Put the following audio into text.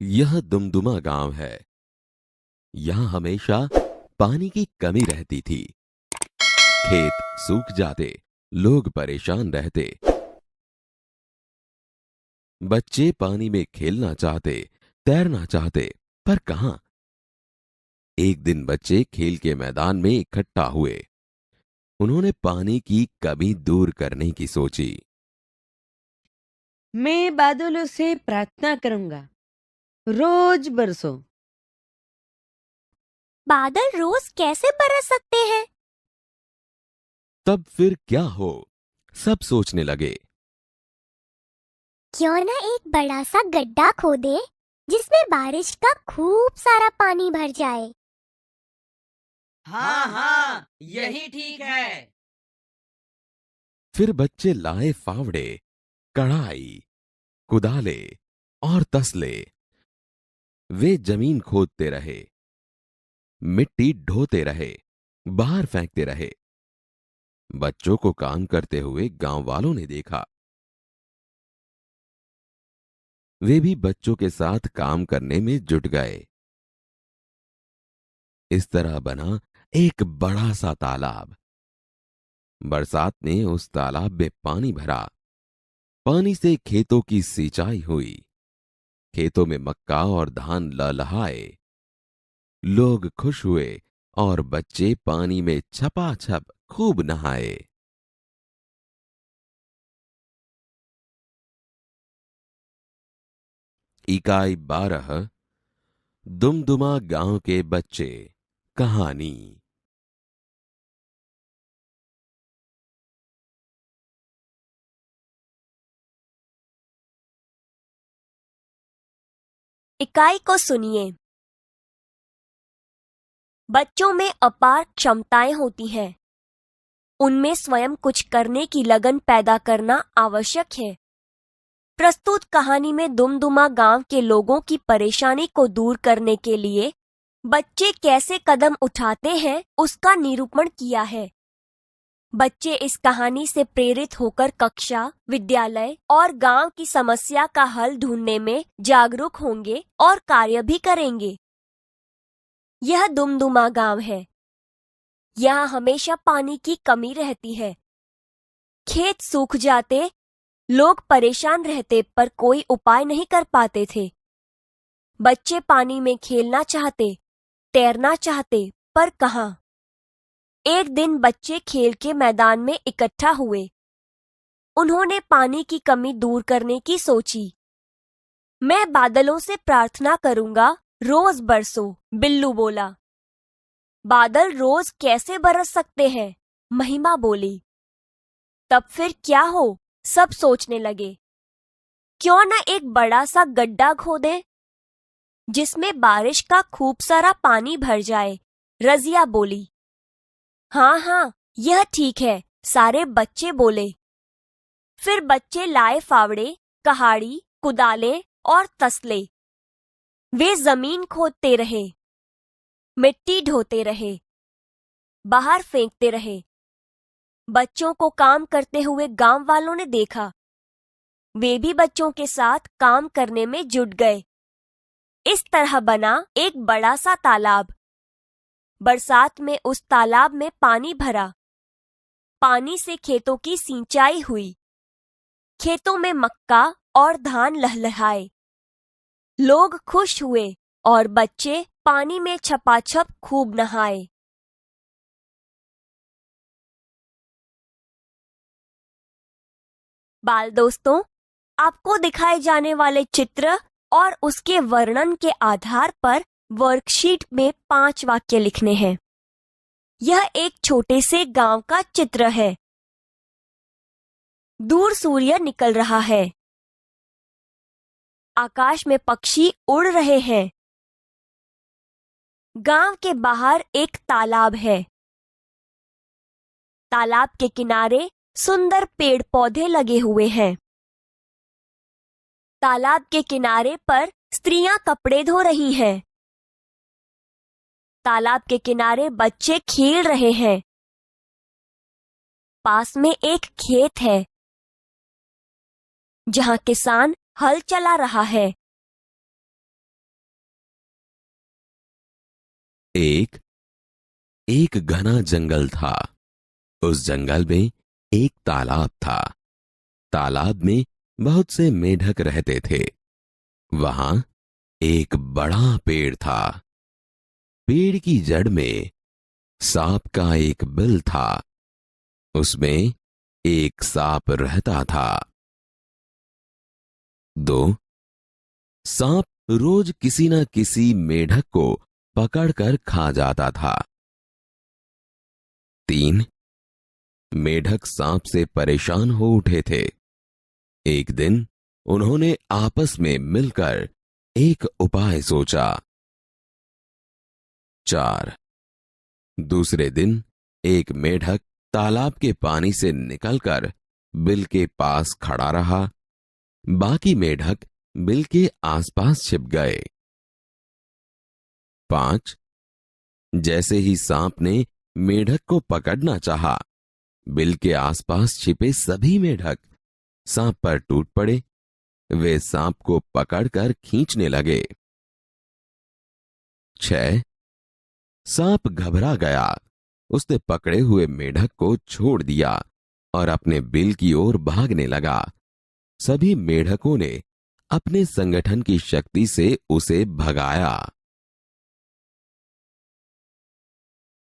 यह दुमदुमा गांव है। यहाँ हमेशा पानी की कमी रहती थी। खेत सूख जाते, लोग परेशान रहते। बच्चे पानी में खेलना चाहते, तैरना चाहते, पर कहां। एक दिन बच्चे खेल के मैदान में इकट्ठा हुए। उन्होंने पानी की कमी दूर करने की सोची। मैं बादलों से प्रार्थना करूंगा, रोज बरसो। बादल रोज कैसे बरस सकते हैं? तब फिर क्या हो, सब सोचने लगे। क्यों ना एक बड़ा सा गड्ढा खोदे जिसमें बारिश का खूब सारा पानी भर जाए। हाँ हाँ, यही ठीक है। फिर बच्चे लाए फावड़े, कढ़ाई, कुदाले और तसले। वे जमीन खोदते रहे, मिट्टी ढोते रहे, बाहर फेंकते रहे। बच्चों को काम करते हुए गांव वालों ने देखा। वे भी बच्चों के साथ काम करने में जुट गए। इस तरह बना एक बड़ा सा तालाब। बरसात में उस तालाब में पानी भरा। पानी से खेतों की सिंचाई हुई। खेतों में मक्का और धान लहलहाए। लोग खुश हुए और बच्चे पानी में छपाछप खूब नहाए। इकाई 12 दुमदुमा गांव के बच्चे कहानी। इकाई को सुनिए। बच्चों में अपार क्षमताएं होती हैं। उनमें स्वयं कुछ करने की लगन पैदा करना आवश्यक है। प्रस्तुत कहानी में दुमदुमा गांव के लोगों की परेशानी को दूर करने के लिए बच्चे कैसे कदम उठाते हैं उसका निरूपण किया है। बच्चे इस कहानी से प्रेरित होकर कक्षा, विद्यालय और गांव की समस्या का हल ढूंढने में जागरूक होंगे और कार्य भी करेंगे। यह दुमदुमा गांव है। यहाँ हमेशा पानी की कमी रहती है। खेत सूख जाते, लोग परेशान रहते पर कोई उपाय नहीं कर पाते थे। बच्चे पानी में खेलना चाहते, तैरना चाहते, पर कहां। एक दिन बच्चे खेल के मैदान में इकट्ठा हुए। उन्होंने पानी की कमी दूर करने की सोची। मैं बादलों से प्रार्थना करूंगा, रोज बरसो, बिल्लू बोला। बादल रोज कैसे बरस सकते हैं? महिमा बोली। तब फिर क्या हो, सब सोचने लगे। क्यों न एक बड़ा सा गड्ढा खोदें जिसमें बारिश का खूब सारा पानी भर जाए, रजिया बोली। हाँ हाँ, यह ठीक है, सारे बच्चे बोले। फिर बच्चे लाए फावड़े, कहाड़ी, कुदाले और तसले। वे जमीन खोदते रहे, मिट्टी ढोते रहे, बाहर फेंकते रहे। बच्चों को काम करते हुए गांव वालों ने देखा। वे भी बच्चों के साथ काम करने में जुट गए। इस तरह बना एक बड़ा सा तालाब। बरसात में उस तालाब में पानी भरा। पानी से खेतों की सिंचाई हुई। खेतों में मक्का और धान लहलहाए। लोग खुश हुए और बच्चे पानी में छपाछप खूब नहाए। बाल दोस्तों, आपको दिखाए जाने वाले चित्र और उसके वर्णन के आधार पर वर्कशीट में 5 वाक्य लिखने हैं। यह एक छोटे से गांव का चित्र है। दूर सूर्य निकल रहा है। आकाश में पक्षी उड़ रहे हैं। गांव के बाहर एक तालाब है। तालाब के किनारे सुंदर पेड़ पौधे लगे हुए हैं। तालाब के किनारे पर स्त्रियां कपड़े धो रही हैं। तालाब के किनारे बच्चे खेल रहे हैं। पास में एक खेत है जहां किसान हल चला रहा है। एक एक घना जंगल था। उस जंगल में एक तालाब था। तालाब में बहुत से मेढक रहते थे। वहां एक बड़ा पेड़ था। पेड़ की जड़ में सांप का एक बिल था। उसमें एक सांप रहता था। 2 सांप रोज किसी न किसी मेढक को पकड़कर खा जाता था। 3 मेढक सांप से परेशान हो उठे थे। एक दिन उन्होंने आपस में मिलकर एक उपाय सोचा। 4 दूसरे दिन एक मेढक तालाब के पानी से निकलकर बिल के पास खड़ा रहा। बाकी मेढक बिल के आसपास छिप गए। 5 जैसे ही सांप ने मेढक को पकड़ना चाहा, बिल के आसपास छिपे सभी मेढक सांप पर टूट पड़े। वे सांप को पकड़कर खींचने लगे। 6 सांप घबरा गया। उसने पकड़े हुए मेढक को छोड़ दिया और अपने बिल की ओर भागने लगा। सभी मेढकों ने अपने संगठन की शक्ति से उसे भगाया।